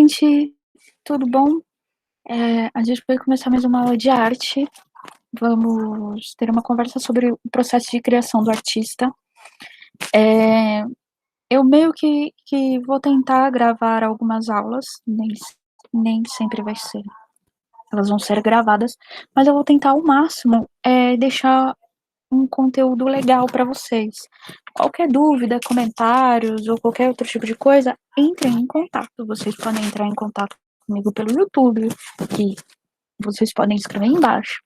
gente, tudo bom? A gente vai começar mais uma aula de arte. Vamos ter uma conversa sobre o processo de criação do artista. Eu meio que vou tentar gravar algumas aulas, nem sempre vai ser. Elas vão ser gravadas, mas eu vou tentar ao máximo deixar um conteúdo legal para vocês. Qualquer dúvida, comentários ou qualquer outro tipo de coisa, entrem em contato. Vocês podem entrar em contato comigo pelo YouTube, que vocês podem escrever aí embaixo.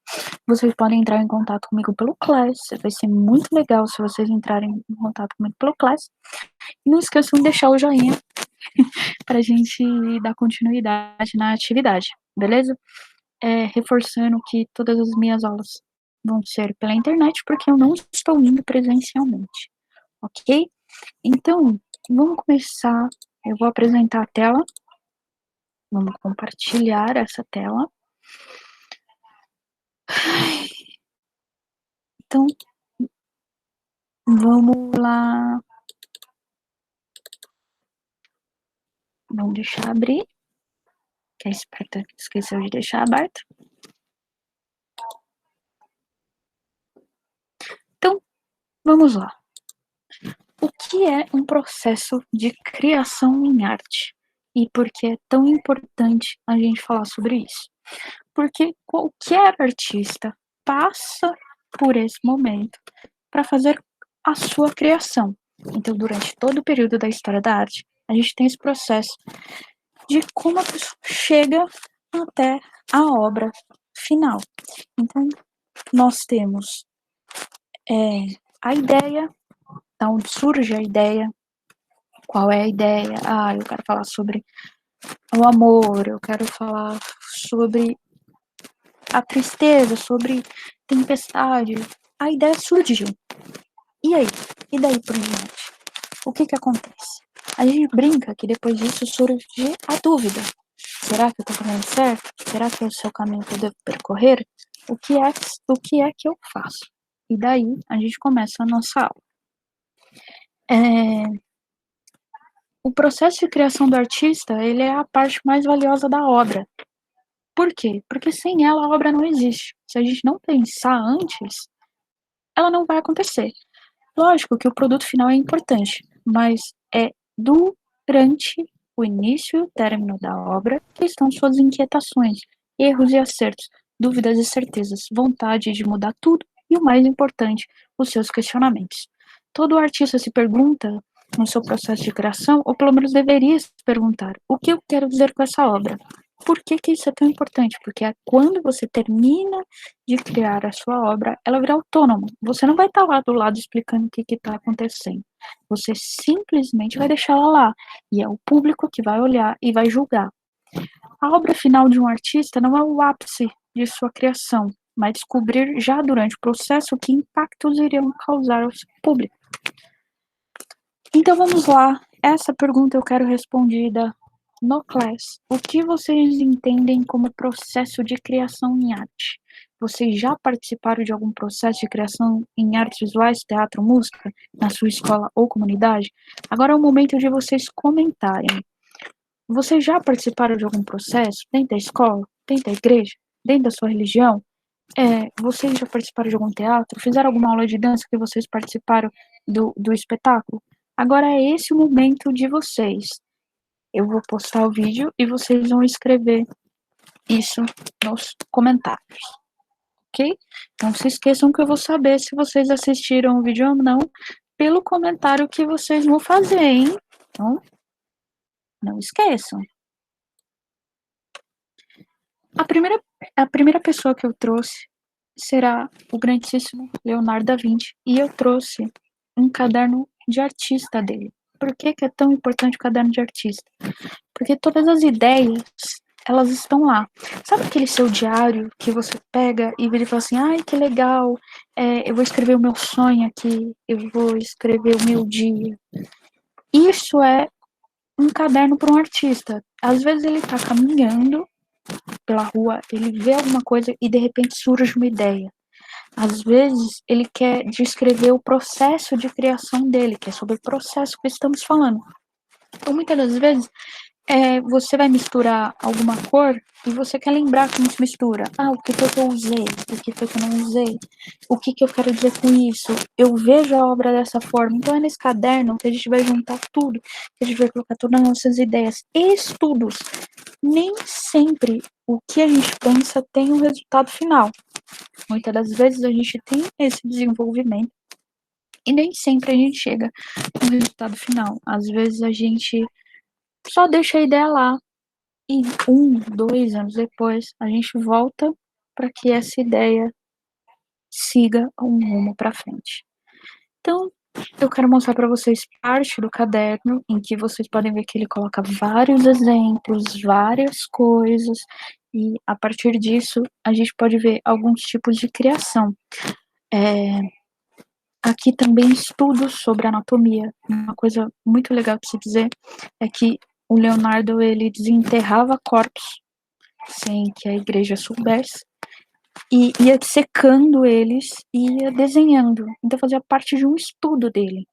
Vocês podem entrar em contato comigo pelo Class. Vai ser muito legal se vocês entrarem em contato comigo pelo Class. E não esqueçam de deixar o joinha pra gente dar continuidade na atividade, beleza? Reforçando que todas as minhas aulas vão ser pela internet, porque eu não estou indo presencialmente, ok? Então, vamos começar. Eu vou apresentar a tela. Vamos compartilhar essa tela. Então, vamos lá. Vamos deixar abrir. Que a esperta esqueceu de deixar aberto. Então, vamos lá. O que é um processo de criação em arte? E por que é tão importante a gente falar sobre isso? Porque qualquer artista passa por esse momento para fazer a sua criação. Então, durante todo o período da história da arte, a gente tem esse processo de como a pessoa chega até a obra final. Então, nós temos a ideia, da onde surge a ideia, qual é a ideia. Eu quero falar sobre o amor, eu quero falar sobre a tristeza, sobre tempestade. A ideia surgiu. E aí? E daí por diante? O que acontece? A gente brinca que depois disso surge a dúvida. Será que eu tô fazendo certo? Será que esse é o caminho que eu devo percorrer? O que é que eu faço? E daí a gente começa a nossa aula. O processo de criação do artista, ele é a parte mais valiosa da obra. Por quê? Porque sem ela a obra não existe. Se a gente não pensar antes, ela não vai acontecer. Lógico que o produto final é importante, mas é durante o início e o término da obra que estão suas inquietações, erros e acertos, dúvidas e certezas, vontade de mudar tudo e, o mais importante, os seus questionamentos. Todo artista se pergunta no seu processo de criação, ou pelo menos deveria se perguntar, o que eu quero dizer com essa obra? Por que isso é tão importante? Porque é quando você termina de criar a sua obra, ela vira autônoma. Você não vai estar lá do lado explicando o que está acontecendo. Você simplesmente vai deixá-la lá. E é o público que vai olhar e vai julgar. A obra final de um artista não é o ápice de sua criação, mas descobrir já durante o processo que impactos iriam causar ao seu público. Então vamos lá. Essa pergunta eu quero respondida no Class. O que vocês entendem como processo de criação em arte? Vocês já participaram de algum processo de criação em artes visuais, teatro, música, na sua escola ou comunidade? Agora é o momento de vocês comentarem. Vocês já participaram de algum processo dentro da escola, dentro da igreja, dentro da sua religião? Vocês já participaram de algum teatro? Fizeram alguma aula de dança que vocês participaram do espetáculo? Agora é esse o momento de vocês. Eu vou postar o vídeo e vocês vão escrever isso nos comentários, ok? Não se esqueçam que eu vou saber se vocês assistiram o vídeo ou não pelo comentário que vocês vão fazer, hein? Então, não esqueçam. A primeira pessoa que eu trouxe será o grandíssimo Leonardo da Vinci, e eu trouxe um caderno de artista dele. Por que é tão importante o caderno de artista? Porque todas as ideias, elas estão lá. Sabe aquele seu diário que você pega e vira e fala assim, ai, que legal, eu vou escrever o meu sonho aqui, eu vou escrever o meu dia. Isso é um caderno para um artista. Às vezes ele está caminhando pela rua, ele vê alguma coisa e de repente surge uma ideia. Às vezes ele quer descrever o processo de criação dele, que é sobre o processo que estamos falando. Então, muitas das vezes, você vai misturar alguma cor e você quer lembrar como se mistura. Ah, o que foi que eu usei? O que foi que eu não usei? O que eu quero dizer com isso? Eu vejo a obra dessa forma. Então é nesse caderno que a gente vai juntar tudo, que a gente vai colocar todas as nossas ideias e estudos. Nem sempre o que a gente pensa tem um resultado final. Muitas das vezes a gente tem esse desenvolvimento e nem sempre a gente chega no resultado final. Às vezes a gente só deixa a ideia lá e 2 anos depois a gente volta para que essa ideia siga um rumo para frente. Então, eu quero mostrar para vocês parte do caderno em que vocês podem ver que ele coloca vários exemplos, várias coisas, e a partir disso a gente pode ver alguns tipos de criação. Aqui também estudos sobre anatomia. Uma coisa muito legal de se dizer é que o Leonardo ele desenterrava corpos sem que a igreja soubesse e ia secando eles e ia desenhando. Então fazia parte de um estudo dele.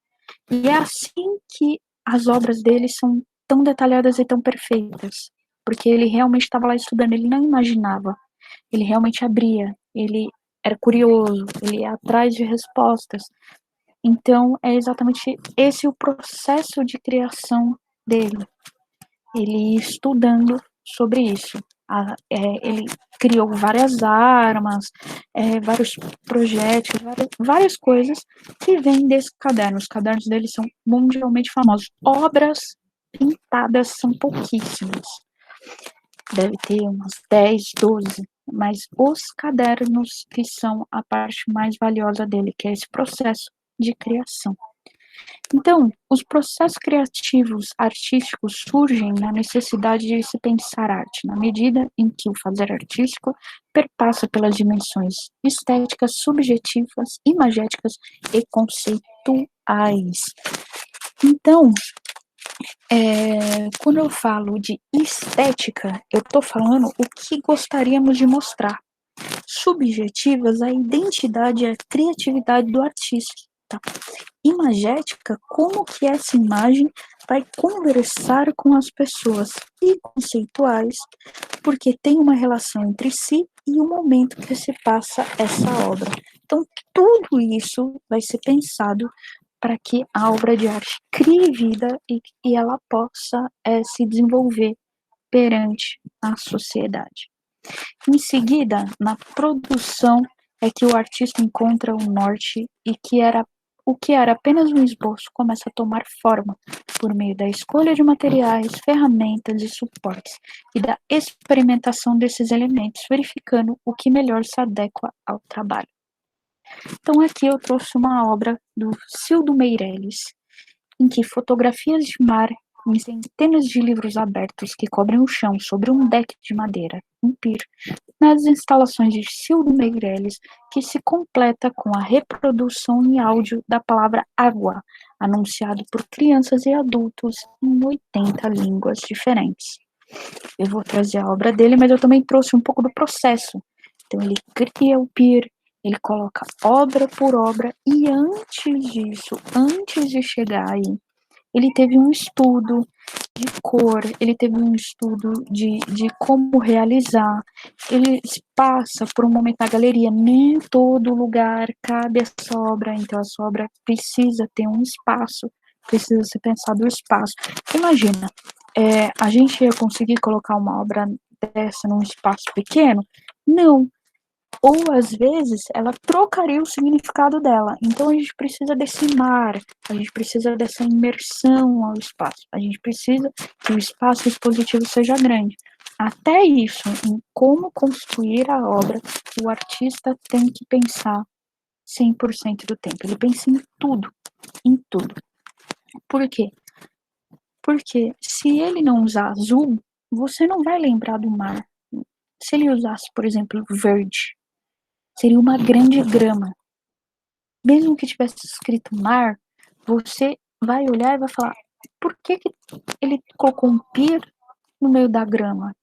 E é assim que as obras dele são tão detalhadas e tão perfeitas, porque ele realmente estava lá estudando, ele não imaginava, ele realmente abria, ele era curioso, ele ia atrás de respostas. Então, é exatamente esse o processo de criação dele. Ele ia estudando sobre isso. Ele criou várias armas, vários projéteis, várias coisas que vêm desse caderno. Os cadernos dele são mundialmente famosos. Obras pintadas são pouquíssimas. Deve ter umas 10, 12. Mas os cadernos que são a parte mais valiosa dele, que é esse processo de criação. Então, os processos criativos artísticos surgem na necessidade de se pensar arte, na medida em que o fazer artístico perpassa pelas dimensões estéticas, subjetivas, imagéticas e conceituais. Então, quando eu falo de estética, eu estou falando o que gostaríamos de mostrar. Subjetivas, a identidade e a criatividade do artista. Imagética, como que essa imagem vai conversar com as pessoas, e conceituais, porque tem uma relação entre si e o momento que se passa essa obra. Então, tudo isso vai ser pensado para que a obra de arte crie vida e ela possa se desenvolver perante a sociedade. Em seguida, na produção, é que o artista encontra o norte e o que era apenas um esboço começa a tomar forma por meio da escolha de materiais, ferramentas e suportes e da experimentação desses elementos, verificando o que melhor se adequa ao trabalho. Então aqui eu trouxe uma obra do Cildo Meirelles, em que fotografias de mar em centenas de livros abertos que cobrem o chão sobre um deck de madeira, um pier, nas instalações de Cildo Meirelles, que se completa com a reprodução em áudio da palavra água, anunciado por crianças e adultos em 80 línguas diferentes. Eu vou trazer a obra dele, mas eu também trouxe um pouco do processo. Então ele cria o pier, ele coloca obra por obra, e antes disso, antes de chegar aí, ele teve um estudo de cor, ele teve um estudo de como realizar, ele passa por um momento na galeria, nem todo lugar cabe essa obra, então essa obra precisa ter um espaço, precisa ser pensado o espaço. Imagina, a gente ia conseguir colocar uma obra dessa num espaço pequeno? Não. Ou, às vezes, ela trocaria o significado dela. Então, a gente precisa desse mar, a gente precisa dessa imersão ao espaço, a gente precisa que o espaço expositivo seja grande. Até isso, em como construir a obra, o artista tem que pensar 100% do tempo. Ele pensa em tudo, em tudo. Por quê? Porque se ele não usar azul, você não vai lembrar do mar. Se ele usasse, por exemplo, verde, seria uma grande grama. Mesmo que tivesse escrito mar, você vai olhar e vai falar, por que ele colocou um pier no meio da grama?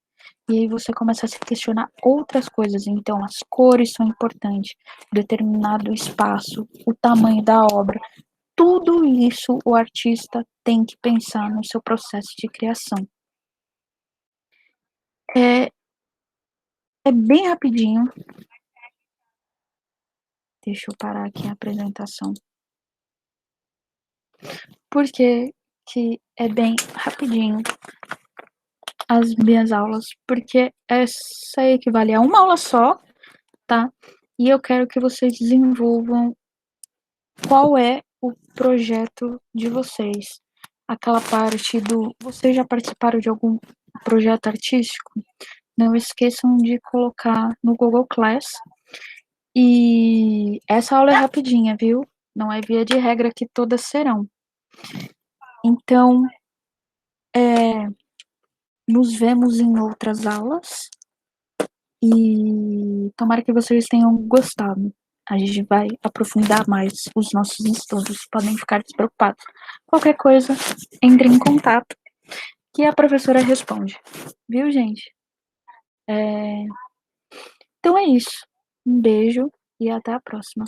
E aí você começa a se questionar outras coisas. Então, as cores são importantes, determinado espaço, o tamanho da obra. Tudo isso o artista tem que pensar no seu processo de criação. É, é bem rapidinho. Deixa eu parar aqui a apresentação. Por que que é bem rapidinho as minhas aulas? Porque essa equivale a uma aula só, tá? E eu quero que vocês desenvolvam qual é o projeto de vocês. Aquela parte do... Vocês já participaram de algum projeto artístico? Não esqueçam de colocar no Google Class. E essa aula é rapidinha, viu? Não é via de regra que todas serão. Então, nos vemos em outras aulas. E tomara que vocês tenham gostado. A gente vai aprofundar mais os nossos estudos. Podem ficar despreocupados. Qualquer coisa, entre em contato que a professora responde. Viu, gente? Então é isso. Um beijo e até a próxima.